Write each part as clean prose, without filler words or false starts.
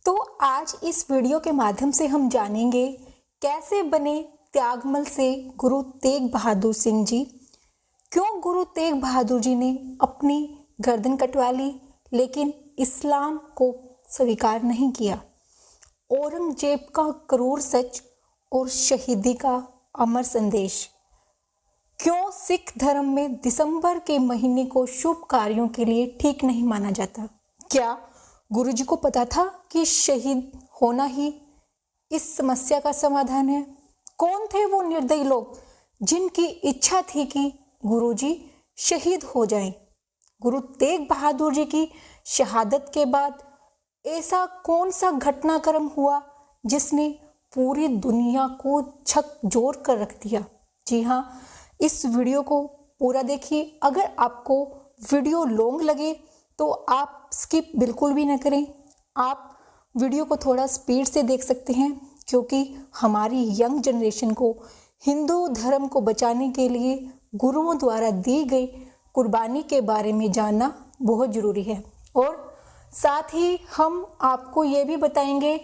तो आज इस वीडियो के माध्यम से हम जानेंगे कैसे बने त्यागमल से गुरु तेग बहादुर सिंह जी। क्यों गुरु तेग बहादुर जी ने अपनी गर्दन कटवा ली लेकिन इस्लाम को स्वीकार नहीं किया। औरंगजेब का क्रूर सच और शहीदी का अमर संदेश। क्यों सिख धर्म में दिसंबर के महीने को शुभ कार्यों के लिए ठीक नहीं माना जाता। क्या गुरु जी को पता था कि शहीद होना ही इस समस्या का समाधान है। कौन थे वो निर्दयी लोग जिनकी इच्छा थी कि गुरु जी शहीद हो जाएं। गुरु तेग बहादुर जी की शहादत के बाद ऐसा कौन सा घटनाक्रम हुआ जिसने पूरी दुनिया को झकझोर कर रख दिया। जी हाँ, इस वीडियो को पूरा देखिए। अगर आपको वीडियो लॉन्ग लगे तो आप स्किप बिल्कुल भी ना करें। आप वीडियो को थोड़ा स्पीड से देख सकते हैं क्योंकि हमारी यंग जनरेशन को हिंदू धर्म को बचाने के लिए गुरुओं द्वारा दी गई कुर्बानी के बारे में जानना बहुत ज़रूरी है। और साथ ही हम आपको ये भी बताएंगे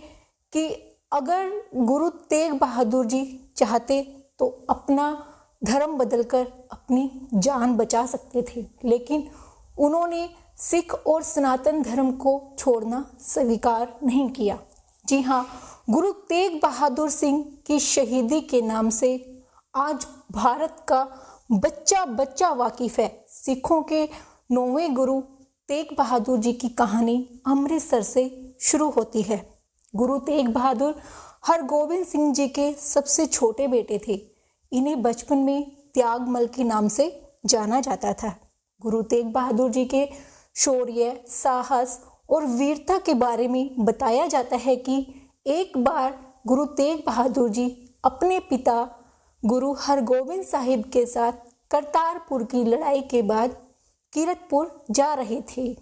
कि अगर गुरु तेग बहादुर जी चाहते तो अपना धर्म बदलकर अपनी जान बचा सकते थे, लेकिन उन्होंने सिख और सनातन धर्म को छोड़ना स्वीकार नहीं किया। जी हाँ, गुरु तेग बहादुर सिंह की शहीदी के नाम से आज भारत का बच्चा बच्चा वाकिफ है। सिखों के 9वें गुरु तेग बहादुर जी की कहानी अमृतसर से शुरू होती है। गुरु तेग बहादुर हरगोबिंद सिंह जी के सबसे छोटे बेटे थे। इन्हें बचपन में त्यागमल के नाम से जाना जाता था। गुरु तेग बहादुर जी के शौर्य, साहस और वीरता के बारे में बताया जाता है कि एक बार गुरु तेग बहादुर जी अपने पिता गुरु हरगोबिंद साहिब के साथ करतारपुर की लड़ाई के बाद कीरतपुर जा रहे थे।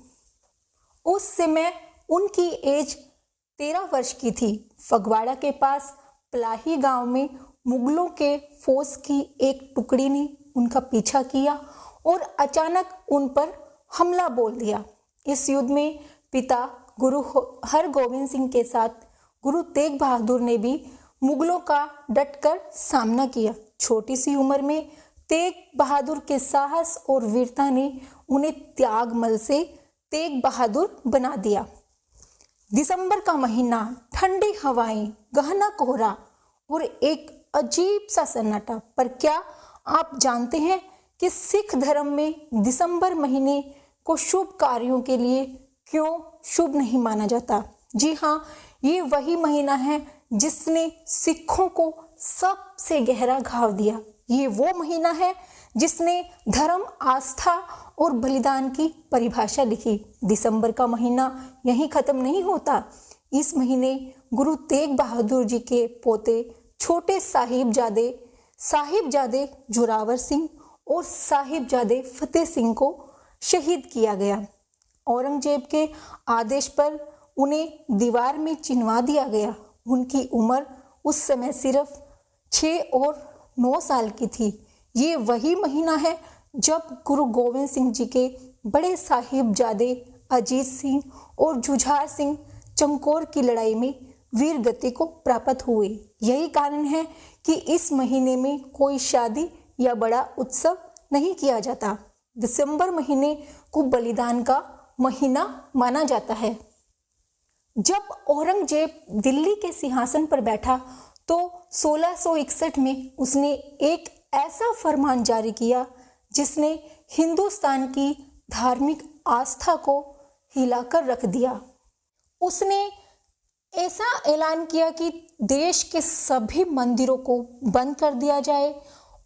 उस समय उनकी एज 13 वर्ष की थी। फगवाड़ा के पास पलाही गांव में मुगलों के फौज की एक टुकड़ी ने उनका पीछा किया और अचानक उन पर हमला बोल दिया। इस युद्ध में पिता गुरु हरगोबिंद सिंह के साथ गुरु तेग बहादुर ने भी मुगलों का डटकर सामना किया। छोटी सी उम्र में तेग बहादुर के साहस और वीरता ने उन्हें त्यागमल से तेग बहादुर बना दिया। दिसंबर का महीना, ठंडी हवाएं, गहना कोहरा और एक अजीब सा सन्नाटा। पर क्या आप जानते हैं कि सिख धर्म में दिसंबर महीने को शुभ कार्यों के लिए क्यों शुभ नहीं माना जाता। जी हाँ, ये वही महीना है जिसने सिखों को सबसे गहरा घाव दिया। ये वो महीना है जिसने धर्म, आस्था और बलिदान की परिभाषा लिखी। दिसंबर का महीना यहीं खत्म नहीं होता। इस महीने गुरु तेग बहादुर जी के पोते छोटे साहिबजादे जोरावर सिंह और साहिबजादे फतेह सिंह को शहीद किया गया। औरंगजेब के आदेश पर उन्हें दीवार में चिनवा दिया गया। उनकी उम्र उस समय सिर्फ 6 और 9 साल की थी। ये वही महीना है जब गुरु गोविंद सिंह जी के बड़े साहिबजादे अजीत सिंह और जुझार सिंह चमकौर की लड़ाई में वीर गति को प्राप्त हुए। यही कारण है कि इस महीने में कोई शादी या बड़ा उत्सव नहीं किया जाता। दिसंबर महीने को बलिदान का महीना माना जाता है। जब औरंगजेब दिल्ली के सिंहासन पर बैठा तो 1661 में उसने एक ऐसा फरमान जारी किया जिसने हिंदुस्तान की धार्मिक आस्था को हिलाकर रख दिया। उसने ऐसा ऐलान किया कि देश के सभी मंदिरों को बंद कर दिया जाए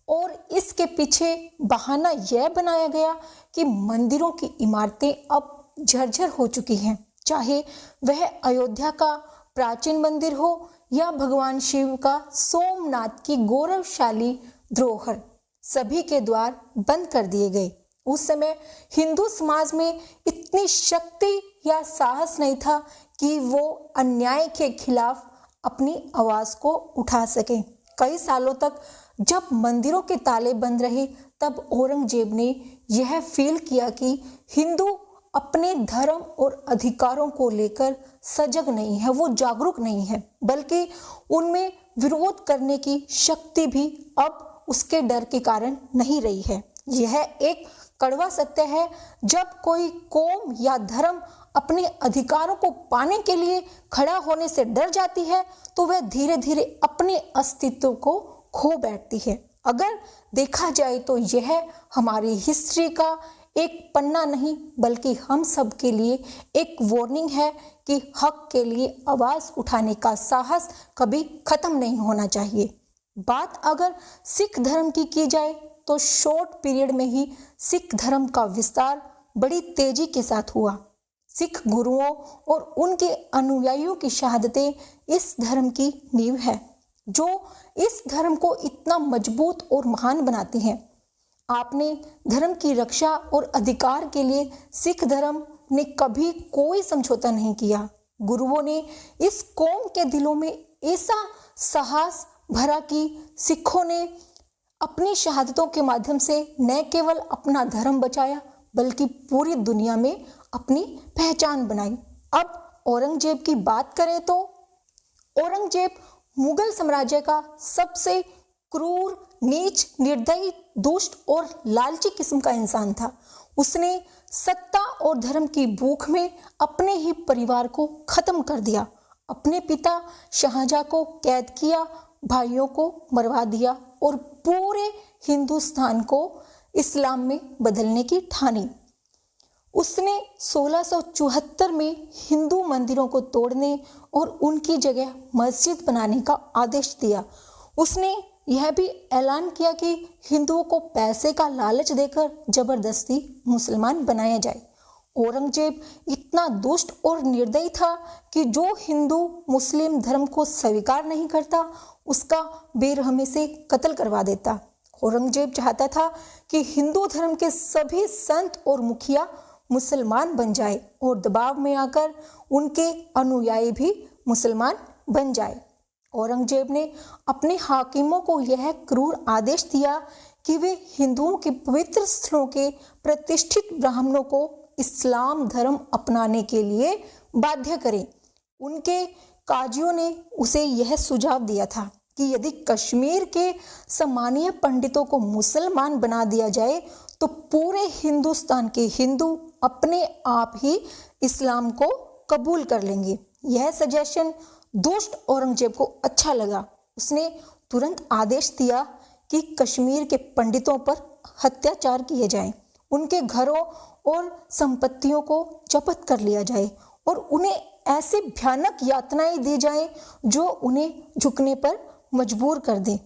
और इसके पीछे बहाना यह बनाया गया कि मंदिरों की इमारतें अब जर्जर हो चुकी हैं, चाहे वह अयोध्या का प्राचीन मंदिर हो या भगवान शिव का सोमनाथ की गौरवशाली धरोहर। सभी के द्वार बंद कर दिए गए। उस समय हिंदू समाज में इतनी शक्ति या साहस नहीं था कि वो अन्याय के खिलाफ अपनी आवाज को उठा सके। कई सालों तक जब मंदिरों के ताले बंद रहे तब औरंगजेब ने यह फील किया कि हिंदू अपने धर्म और अधिकारों को लेकर सजग नहीं है, वो जागरूक नहीं है, बल्कि उनमें विरोध करने की शक्ति भी अब उसके डर के कारण नहीं रही है। यह एक कड़वा सत्य है। जब कोई कौम या धर्म अपने अधिकारों को पाने के लिए खड़ा होने से डर जाती है तो वह धीरे धीरे अपने अस्तित्व को खो बैठती है। अगर देखा जाए तो यह हमारी हिस्ट्री का एक पन्ना नहीं बल्कि हम सब के लिए एक वार्निंग है कि हक के लिए आवाज उठाने का साहस कभी खत्म नहीं होना चाहिए। बात अगर सिख धर्म की जाए तो शॉर्ट पीरियड में ही सिख धर्म का विस्तार बड़ी तेजी के साथ हुआ। सिख गुरुओं और उनके अनुयायियों की शहादतें इस धर्म की नींव है जो इस धर्म को इतना मजबूत और महान बनाती हैं। आपने धर्म की रक्षा और अधिकार के लिए सिख धर्म ने कभी कोई समझौता नहीं किया। गुरुओं ने इस कौम के दिलों में ऐसा साहस भरा कि सिखों ने अपनी शहादतों के माध्यम से न केवल अपना धर्म बचाया बल्कि पूरी दुनिया में अपनी पहचान बनाई। अब औरंगजेब की बात करें तो औरंगजेब मुगल साम्राज्य का सबसे क्रूर, नीच, निर्दयी, दुष्ट और लालची किस्म का इंसान था। उसने सत्ता और धर्म की भूख में अपने ही परिवार को खत्म कर दिया। अपने पिता शाहजहां को कैद किया, भाइयों को मरवा दिया और पूरे हिंदुस्तान को इस्लाम में बदलने की ठानी। उसने 1674 में हिंदू मंदिरों को तोड़ने और उनकी जगह मस्जिद बनाने का आदेश दिया। उसने यह भी ऐलान किया कि हिंदुओं को पैसे का लालच देकर जबरदस्ती मुसलमान बनाया जाए। औरंगजेब इतना दुष्ट और निर्दयी था कि जो हिंदू मुस्लिम धर्म को स्वीकार नहीं करता उसका बेरहमी से कत्ल करवा देता। औरंगजेब चाहता था कि हिंदू धर्म के सभी संत और मुखिया मुसलमान बन जाए और दबाव में आकर उनके अनुयायी भी मुसलमान बन जाए। औरंगजेब ने अपने हाकिमों को यह क्रूर आदेश दिया कि वे हिंदुओं के पवित्र स्थलों के प्रतिष्ठित ब्राह्मणों को इस्लाम धर्म अपनाने के लिए बाध्य करें। उनके काजियों ने उसे यह सुझाव दिया था कि यदि कश्मीर के सम्मानीय पंडितों को मुसलमान बना दिया जाए तो पूरे हिंदुस्तान के हिंदू अपने आप ही इस्लाम को कबूल कर लेंगे। यह सजेशन दुष्ट औरंगजेब को अच्छा लगा। उसने तुरंत आदेश दिया कि कश्मीर के पंडितों पर अत्याचार किए जाएं, उनके घरों और संपत्तियों को जब्त कर लिया जाए और उन्हें ऐसी भयानक यातनाएं दी जाएं जो उन्हें झुकने पर मजबूर कर दें।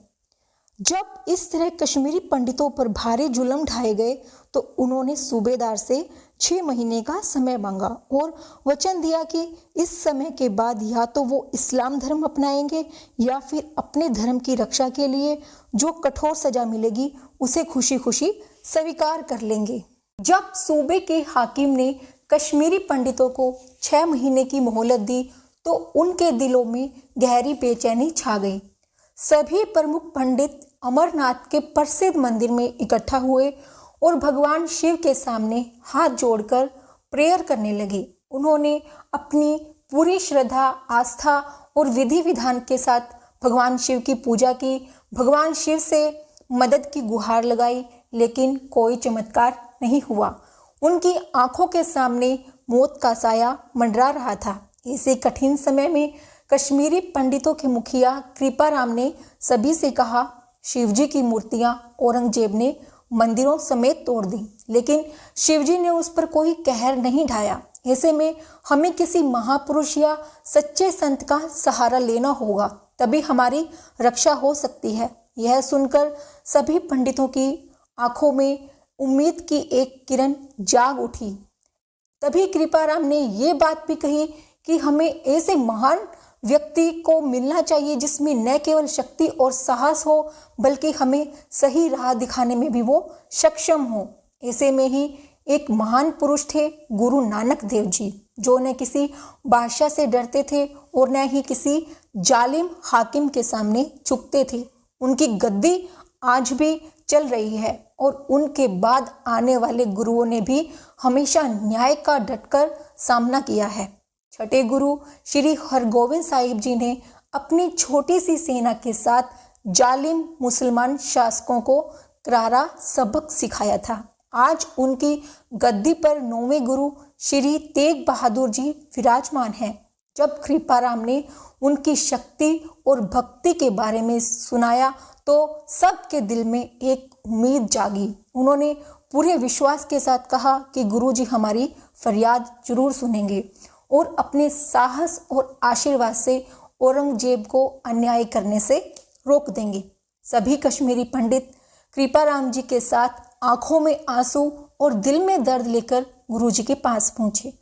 जब इस तरह कश्मीरी पंडितों पर भारी जुल्म ढाए गए तो उन्होंने सूबेदार से 6 महीने का समय मांगा और वचन दिया कि इस समय के बाद या तो वो इस्लाम धर्म अपनाएंगे या फिर अपने धर्म की रक्षा के लिए जो कठोर सजा मिलेगी उसे खुशी खुशी स्वीकार कर लेंगे। जब सूबे के हाकिम ने कश्मीरी पंडितों को 6 महीने की मोहलत दी तो उनके दिलों में गहरी बेचैनी छा गई। सभी प्रमुख पंडित अमरनाथ के प्रसिद्ध मंदिर में इकट्ठा हुए और भगवान शिव के सामने हाथ जोड़कर प्रेयर करने लगे। उन्होंने अपनी पूरी श्रद्धा, आस्था और विधि विधान के साथ भगवान शिव की पूजा की, भगवान शिव से मदद की गुहार लगाई, लेकिन कोई चमत्कार नहीं हुआ। उनकी आंखों के सामने मौत का साया मंडरा रहा था। इसी कठिन समय में कश्मीरी पंडितों के मुखिया कृपाराम ने सभी से कहा, शिवजी की मूर्तियां औरंगजेब ने मंदिरों समेत तोड़ दी, लेकिन शिवजी ने उस पर कोई कहर नहीं ढाया। ऐसे में हमें किसी महापुरुष या सच्चे संत का सहारा लेना होगा, तभी हमारी रक्षा हो सकती है। यह सुनकर सभी पंडितों की आंखों में उम्मीद की एक किरण जाग उठी। तभी कृपाराम ने ये बात भी कही कि हमें ऐसे महान व्यक्ति को मिलना चाहिए जिसमें न केवल शक्ति और साहस हो बल्कि हमें सही राह दिखाने में भी वो सक्षम हो। ऐसे में ही एक महान पुरुष थे गुरु नानक देव जी, जो न किसी बादशाह से डरते थे और न ही किसी जालिम हाकिम के सामने झुकते थे। उनकी गद्दी आज भी चल रही है और उनके बाद आने वाले गुरुओं ने भी हमेशा न्याय का डटकर सामना किया है। छठे गुरु श्री हरगोविंद साहिब जी ने अपनी छोटी सी सेना के साथ जालिम मुसलमान शासकों को करारा सबक सिखाया था। आज उनकी गद्दी पर 9वें गुरु श्री तेग बहादुर जी विराजमान हैं। जब कृपाराम ने उनकी शक्ति और भक्ति के बारे में सुनाया तो सबके दिल में एक उम्मीद जागी। उन्होंने पूरे विश्वास के साथ कहा कि गुरुजी हमारी फरियाद जरूर सुनेंगे और अपने साहस और आशीर्वाद से औरंगजेब को अन्याय करने से रोक देंगे। सभी कश्मीरी पंडित कृपाराम जी के साथ आंखों में आंसू और दिल में दर्द लेकर गुरुजी के पास पहुंचे।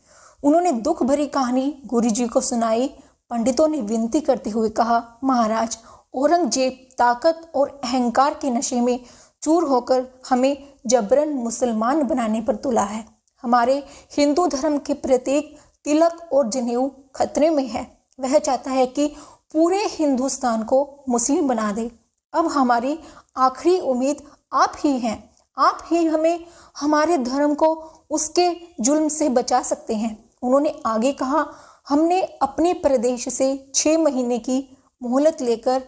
उन्होंने दुख भरी कहानी गुरुजी को सुनाई। पंडितों ने विनती करते हुए कहा, महाराज, औरंगजेब ताकत और अहंकार के नशे में चूर होकर हमें जबरन मुसलमान बनाने पर तुला है। हमारे हिंदू धर्म के प्रतीक तिलक और जनेऊ खतरे में है। वह चाहता है कि पूरे हिंदुस्तान को मुस्लिम बना दे। अब हमारी आखिरी उम्मीद आप ही हैं। आप ही हमें हमारे धर्म को उसके जुल्म से बचा सकते हैं। उन्होंने आगे कहा, हमने अपने प्रदेश से 6 महीने की मोहलत लेकर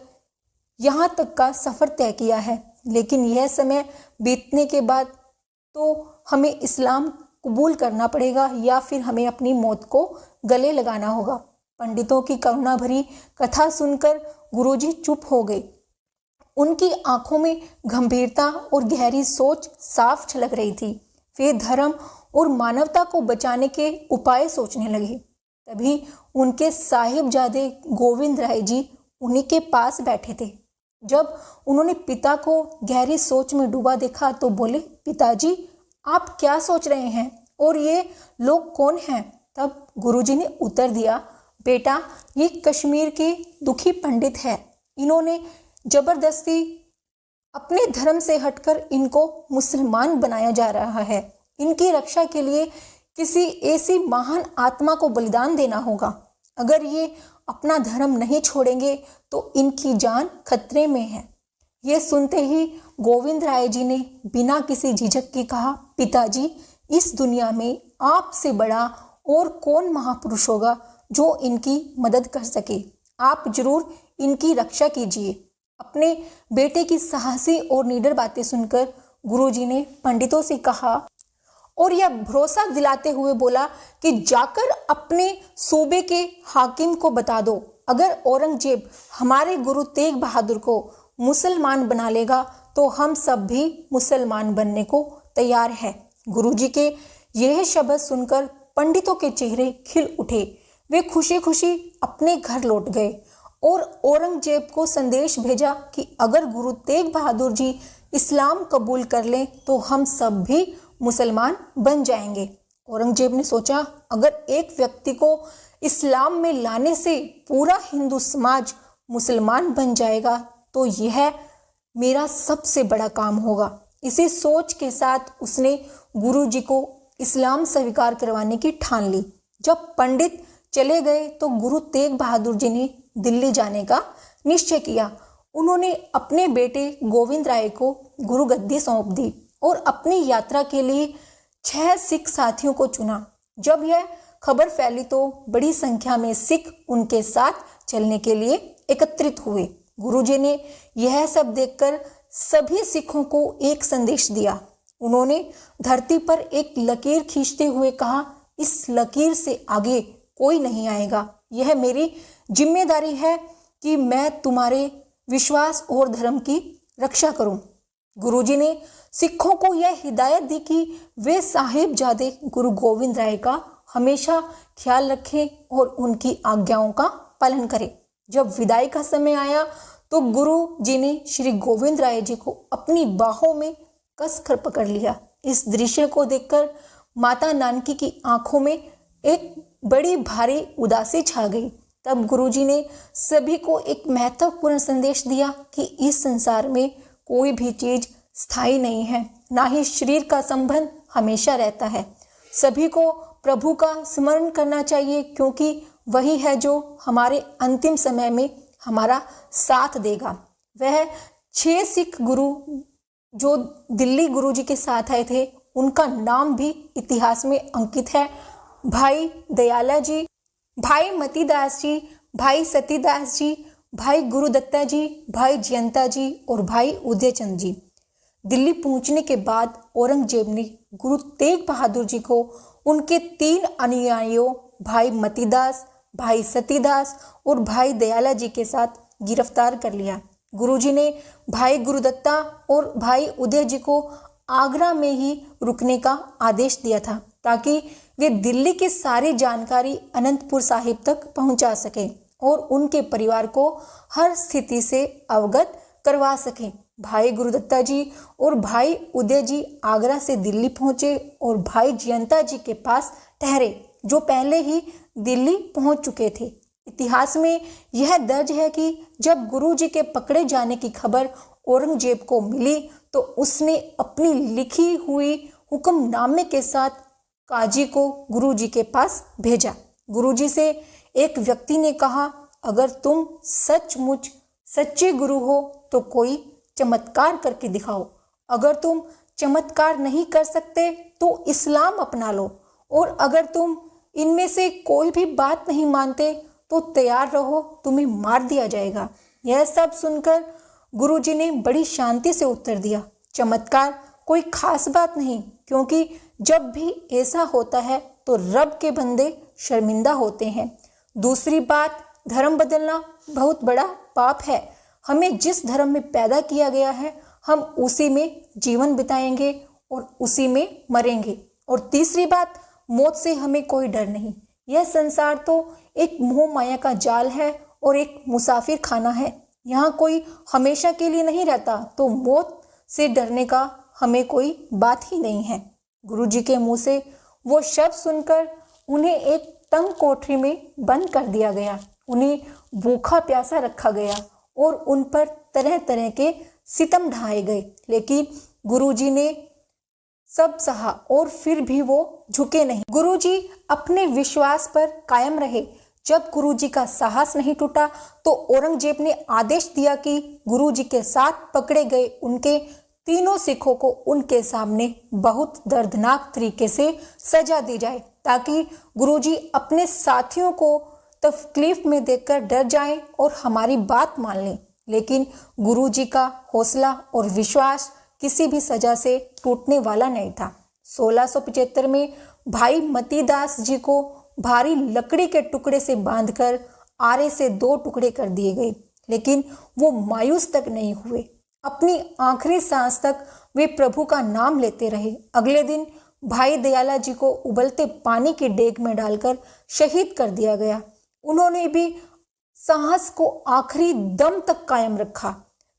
यहाँ तक का सफ़र तय किया है, लेकिन यह समय बीतने के बाद तो हमें इस्लाम कबूल करना पड़ेगा या फिर हमें अपनी मौत को गले लगाना होगा। पंडितों की करुणा भरी कथा सुनकर गुरुजी चुप हो गए। उनकी आंखों में गंभीरता और गहरी सोच साफ झलक रही थी। वे धर्म और मानवता को बचाने के उपाय सोचने लगे। तभी उनके साहिबजादे गोविंद राय जी उन्हीं के पास बैठे थे। जब उन्होंने पिता को गहरी सोच में डूबा देखा तो बोले, पिताजी, आप क्या सोच रहे हैं और ये लोग कौन हैं? तब गुरुजी ने उत्तर दिया, बेटा, ये कश्मीर के दुखी पंडित हैं। इन्होंने जबरदस्ती अपने धर्म से हटकर इनको मुसलमान बनाया जा रहा है। इनकी रक्षा के लिए किसी ऐसी महान आत्मा को बलिदान देना होगा। अगर ये अपना धर्म नहीं छोड़ेंगे तो इनकी जान खतरे में है। ये सुनते ही गोविंद राय जी ने बिना किसी झिझक के कहा, पिताजी, इस दुनिया में आपसे बड़ा और कौन महापुरुष होगा जो इनकी मदद कर सके। आप जरूर इनकी रक्षा कीजिए। अपने बेटे की साहसी और निडर बातें सुनकर गुरुजी ने पंडितों से कहा और यह भरोसा दिलाते हुए बोला कि जाकर अपने सूबे के हाकिम को बता दो, अगर औरंगजेब हमारे गुरु तेग बहादुर को मुसलमान बना लेगा तो हम सब भी मुसलमान बनने को तैयार हैं। गुरुजी के यह शब्द सुनकर पंडितों के चेहरे खिल उठे। वे खुशी खुशी अपने घर लौट गए और औरंगजेब को संदेश भेजा कि अगर गुरु तेग बहादुर जी इस्लाम कबूल कर लें तो हम सब भी मुसलमान बन जाएंगे। औरंगजेब ने सोचा, अगर एक व्यक्ति को इस्लाम में लाने से पूरा हिंदू समाज मुसलमान बन जाएगा तो यह मेरा सबसे बड़ा काम होगा। इसी सोच के साथ उसने गुरुजी को इस्लाम स्वीकार करवाने की ठान ली। जब पंडित चले गए तो गुरु तेग बहादुर जी ने दिल्ली जाने का निश्चय किया। उन्होंने अपने बेटे गोविंद राय को गुरु गद्दी सौंप दी और अपनी यात्रा के लिए 6 सिख साथियों को चुना। जब यह खबर फैली तो बड़ी संख्या में सिख उनके साथ चलने के लिए एकत्रित हुए। गुरुजी ने यह सब देखकर सभी सिखों को एक संदेश दिया। उन्होंने धरती पर एक लकीर खींचते हुए कहा, इस लकीर से आगे कोई नहीं आएगा। यह मेरी जिम्मेदारी है कि मैं तुम्हारे विश्वास और धर्म की रक्षा करूं। गुरुजी ने सिखों को यह हिदायत दी कि वे साहिबजादे गुरु गोविंद राय का हमेशा ख्याल रखें और उनकी आज्ञाओं का पालन करें। जब विदाई का समय आया तो गुरु जी ने श्री गोविंद राय जी को अपनी बाहों में कसकर पकड़ लिया। इस दृश्य को देखकर माता नानकी की आंखों में एक बड़ी भारी उदासी छा गई। तब गुरुजी ने सभी को एक महत्वपूर्ण संदेश दिया कि इस संसार में कोई भी चीज स्थायी नहीं है, ना ही शरीर का संबंध हमेशा रहता है। सभी को प्रभु का स्मरण करना चाहिए क्योंकि वही है जो हमारे अंतिम समय में हमारा साथ देगा। वह 6 सिख गुरु जो दिल्ली गुरुजी के साथ आए थे उनका नाम भी इतिहास में अंकित है। भाई दयाला जी, भाई मतीदास जी, भाई सतीदास जी, भाई गुरुदत्ता जी, भाई जयंता जी और भाई उदयचंद जी। दिल्ली पहुंचने के बाद औरंगजेब ने गुरु तेग बहादुर जी को उनके 3 अनुयायियों भाई मतीदास, भाई सतीदास और भाई दयाला जी के साथ गिरफ्तार कर लिया। गुरुजी ने भाई गुरुदत्ता और भाई उदय जी को आगरा में ही रुकने का आदेश दिया था ताकि वे दिल्ली की सारी जानकारी अनंतपुर साहिब तक पहुंचा सकें और उनके परिवार को हर स्थिति से अवगत करवा सकें। भाई गुरुदत्ता जी और भाई उदय जी आगरा से दिल्ली पहुंचे और भाई जयंता जी के पास ठहरे जो पहले ही दिल्ली पहुंच चुके थे। इतिहास में यह दर्ज है कि जब गुरुजी के पकड़े जाने की खबर औरंगजेब को मिली तो उसने अपनी लिखी हुई हुक्मनामे के साथ काजी को गुरुजी के पास भेजा। गुरुजी से एक व्यक्ति ने कहा, अगर तुम सचमुच सच्चे गुरु हो तो कोई चमत्कार करके दिखाओ। अगर तुम चमत्कार नहीं कर सकते तो इस्लाम अपना लो, और अगर तुम इनमें से कोई भी बात नहीं मानते तो तैयार रहो, तुम्हें मार दिया जाएगा। यह सब सुनकर गुरुजी ने बड़ी शांति से उत्तर दिया, चमत्कार कोई खास बात नहीं, क्योंकि जब भी ऐसा होता है तो रब के बंदे शर्मिंदा होते हैं। दूसरी बात, धर्म बदलना बहुत बड़ा पाप है। हमें जिस धर्म में पैदा किया गया है हम उसी में जीवन बिताएंगे और उसी में मरेंगे। और तीसरी बात, मौत से हमें कोई डर नहीं। यह संसार तो एक मोह माया का जाल है और एक मुसाफिर खाना है। यहाँ कोई हमेशा के लिए नहीं रहता, तो मौत से डरने का हमें कोई बात ही नहीं है। गुरुजी के मुंह से वो शब्द सुनकर उन्हें एक तंग कोठरी में बंद कर दिया गया। उन्हें भूखा प्यासा रखा गया और उन पर तरह तरह के सितम ढाए गए, लेकिन गुरुजी ने सब सहा और फिर भी वो झुके नहीं। गुरुजी अपने विश्वास पर कायम रहे। जब गुरुजी का साहस नहीं टूटा तो औरंगजेब ने आदेश दिया कि गुरुजी के साथ पकड़े गए उनके 3 सिखों को उनके सामने बहुत दर्दनाक तरीके से सजा दी जाए, ताकि गुरुजी अपने साथियों को तकलीफ में देखकर डर जाएं और हमारी बात मान लें। लेकिन गुरुजी का हौसला और विश्वास किसी भी सजा से टूटने वाला नहीं था। 1675 में भाई मतीदास जी को भारी लकड़ी के टुकड़े से बांधकर आरे से 2 टुकड़े कर दिए गए, लेकिन वो मायूस तक नहीं हुए। अपनी आखिरी सांस तक वे प्रभु का नाम लेते रहे। अगले दिन भाई दयाला जी को उबलते पानी की डेग में डालकर शहीद कर दिया गया। उन्होंने भी साहस को आखिरी दम तक कायम रखा।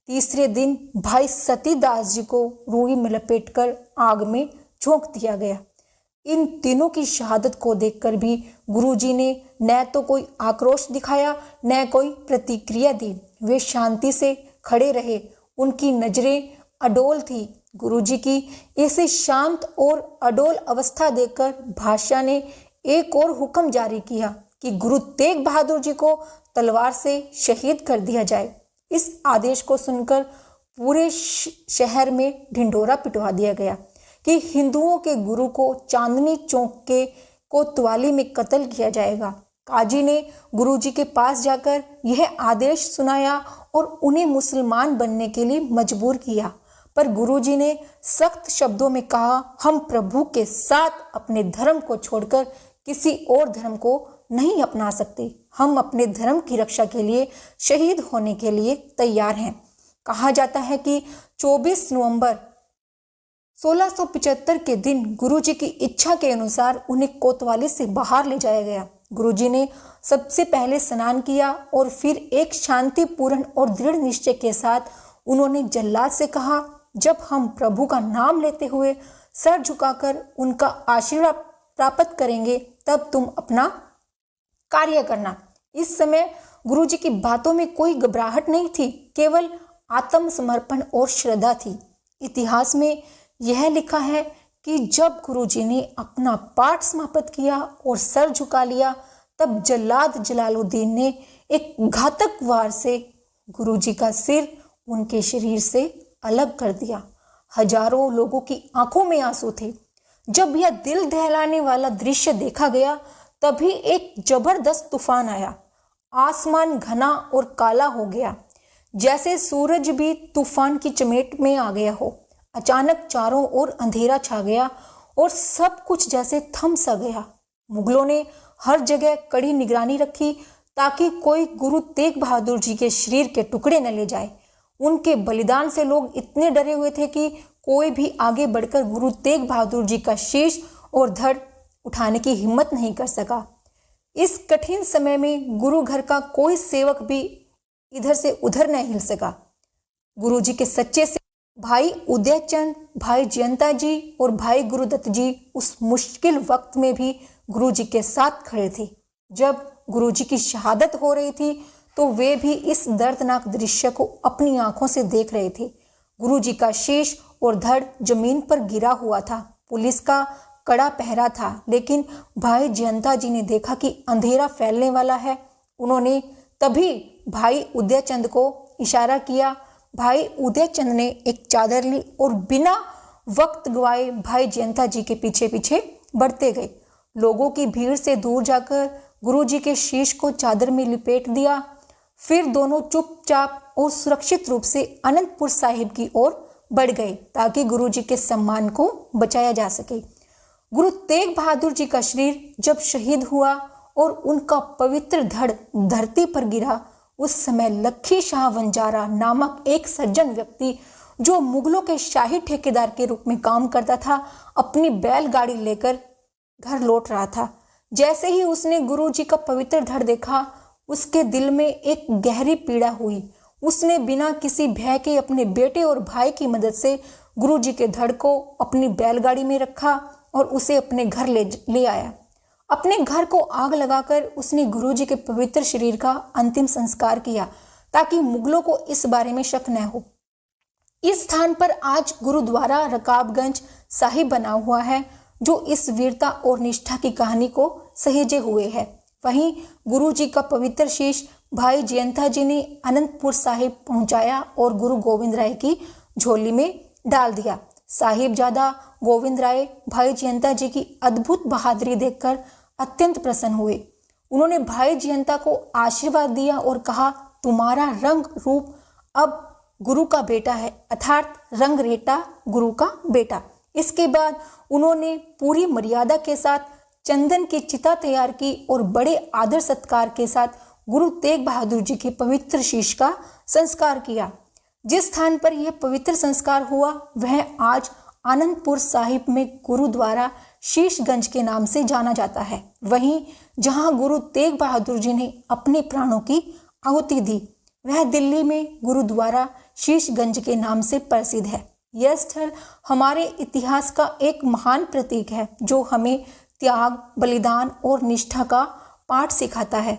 तीसरे दिन भाई सतीदास जी को रूई में लपेटकर आग में झोंक दिया गया। इन तीनों की शहादत को देखकर भी गुरुजी ने न तो कोई आक्रोश दिखाया न कोई प्रतिक्रिया दी। वे शांति से खड़े रहे। उनकी नजरें अडोल थी। गुरुजी की ऐसी शांत और अडोल अवस्था देखकर बादशाह ने एक और हुक्म जारी किया कि गुरु तेग बहादुर जी को तलवार से शहीद कर दिया जाए। इस आदेश को सुनकर पूरे शहर में ढिंढोरा पिटवा दिया गया कि हिंदुओं के गुरु को चांदनी चौक के कोतवाली में कत्ल किया जाएगा। काजी ने गुरुजी के पास जाकर यह आदेश सुनाया और उन्हें मुसलमान बनने के लिए मजबूर किया, पर गुरुजी ने सख्त शब्दों में कहा, हम प्रभु के साथ अपने धर्म को छोड़कर किसी और धर्म को नहीं अपना सकते। हम अपने धर्म की रक्षा के लिए शहीद होने के लिए तैयार हैं। कहा जाता है कि 24 नवंबर 1675 के दिन गुरुजी की इच्छा के अनुसार उन्हें कोतवाली से बाहर ले जाया गया। गुरुजी ने सबसे पहले स्नान किया और फिर एक शांतिपूर्ण और दृढ़ निश्चय के साथ उन्होंने जल्लाद से कहा, जब हम प्रभु का नाम लेते हुए सर झुकाकर उनका आशीर्वाद प्राप्त करेंगे तब तुम अपना कार्य करना। इस समय गुरुजी की बातों में कोई घबराहट नहीं थी, केवल आत्मसमर्पण और श्रद्धा थी। इतिहास में यह लिखा है कि जब गुरुजी ने अपना पाठ समाप्त किया और सर झुका लिया, तब जल्लाद जलालुद्दीन ने एक घातक वार से गुरुजी का सिर उनके शरीर से अलग कर दिया। हजारों लोगों की आंखों में आंसू थे। जब यह दिल दहलाने वाला दृश्य देखा गया तभी एक जबरदस्त तूफान आया। आसमान घना और काला हो गया, जैसे सूरज भी तूफान की चपेट में आ गया हो। अचानक चारों ओर अंधेरा छा गया और सब कुछ जैसे थम सा गया। मुगलों ने हर जगह कड़ी निगरानी रखी ताकि कोई गुरु तेग बहादुर जी के शरीर के टुकड़े न ले जाए। उनके बलिदान से लोग इतने डरे हुए थे कि कोई भी आगे बढ़कर गुरु तेग बहादुर जी का शीश और धड़ उठाने की हिम्मत नहीं कर सका। इस कठिन समय में गुरु घर का कोई सेवक भी इधर से उधर न हिल सका। गुरु जी के सच्चे से भाई उदयचंद, भाई जयंता जी और भाई गुरुदत्त जी उस मुश्किल वक्त में भी गुरु जी के साथ खड़े थे। जब गुरु जी की शहादत हो रही थी तो वे भी इस दर्दनाक दृश्य को अपनी आंखों से देख रहे थे। गुरु जी का शीश और धड़ जमीन पर गिरा हुआ था। पुलिस का कड़ा पहरा था, लेकिन भाई जयंता जी ने देखा कि अंधेरा फैलने वाला है। उन्होंने तभी भाई उदयचंद को इशारा किया। भाई उदयचंद ने एक चादर ली और बिना वक्त गवाए भाई जयंता जी के पीछे पीछे बढ़ते गए। लोगों की भीड़ से दूर जाकर गुरु जी के शीश को चादर में लिपेट दिया। फिर दोनों चुपचाप और सुरक्षित रूप से अनंतपुर साहिब की ओर बढ़ गए ताकि गुरु जी के सम्मान को बचाया जा सके। गुरु तेग बहादुर जी का शरीर जब शहीद हुआ और उनका पवित्र धड़ धरती पर गिरा, उस समय लखी शाह वंजारा नामक एक सज्जन व्यक्ति जो मुगलों के शाही ठेकेदार के रूप में काम करता था, अपनी बैलगाड़ी लेकर घर लौट रहा था। जैसे ही उसने गुरु जी का पवित्र धड़ देखा, उसके दिल में एक गहरी पीड़ा हुई। उसने बिना किसी भय के अपने बेटे और भाई की मदद से गुरु जी के धड़ को अपनी बैलगाड़ी में रखा और उसे अपने घर ले आया। अपने घर को आग लगाकर उसने गुरु जी के पवित्र शरीर का अंतिम संस्कार किया ताकि मुगलों को इस बारे में शक न हो। इस स्थान पर आज गुरुद्वारा रकाबगंज साहिब बना हुआ है, जो इस वीरता और निष्ठा की कहानी को सहेजे हुए है। वहीं गुरु जी का पवित्र शीश भाई जयंता जी ने अनंतपुर साहिब पहुंचाया और गुरु गोविंद राय की झोली में डाल दिया। साहिबजादा गोविंद राय भाई जयंता जी की अद्भुत बहादुरी देखकर अत्यंत प्रसन्न हुए। उन्होंने भाई जयंता को आशीर्वाद दिया और कहा, तुम्हारा रंग रूप अब गुरु का बेटा है, अर्थात रंग रेटा गुरु का बेटा। इसके बाद उन्होंने पूरी मर्यादा के साथ चंदन की चिता तैयार की और बड़े आदर सत्कार के साथ गुरु तेग बहादुर जी के पवित्र शीश का संस्कार किया। जिस स्थान पर यह पवित्र संस्कार हुआ वह आज आनंदपुर साहिब में गुरुद्वारा शीशगंज के नाम से जाना जाता है। वहीं जहां गुरु तेग बहादुर जी ने अपने प्राणों की आहुति दी, वह दिल्ली में गुरुद्वारा शीशगंज के नाम से प्रसिद्ध है। यह स्थल हमारे इतिहास का एक महान प्रतीक है जो हमें त्याग, बलिदान और निष्ठा का पाठ सिखाता है।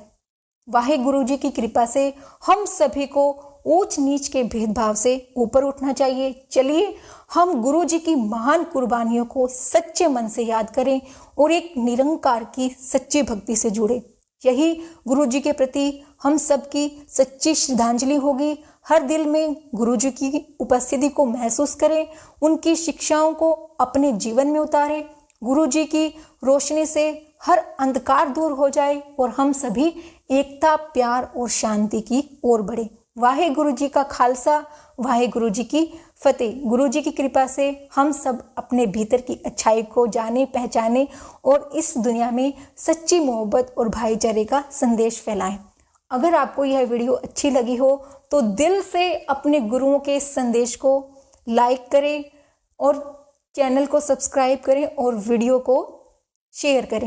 वाहेगुरु जी की कृपा से हम सभी को ऊंच नीच के भेदभाव से ऊपर उठना चाहिए। चलिए हम गुरु जी की महान कुर्बानियों को सच्चे मन से याद करें और एक निरंकार की सच्ची भक्ति से जुड़े। यही गुरु जी के प्रति हम सबकी सच्ची श्रद्धांजलि होगी। हर दिल में गुरु जी की उपस्थिति को महसूस करें, उनकी शिक्षाओं को अपने जीवन में उतारें। गुरु जी की रोशनी से हर अंधकार दूर हो जाए और हम सभी एकता, प्यार और शांति की ओर बढ़े। वाहेगुरु जी का खालसा, वाहेगुरु जी की फतेह। गुरु जी की कृपा से हम सब अपने भीतर की अच्छाई को जाने, पहचाने और इस दुनिया में सच्ची मोहब्बत और भाईचारे का संदेश फैलाएं। अगर आपको यह वीडियो अच्छी लगी हो तो दिल से अपने गुरुओं के संदेश को लाइक करें और चैनल को सब्सक्राइब करें और वीडियो को शेयर करें।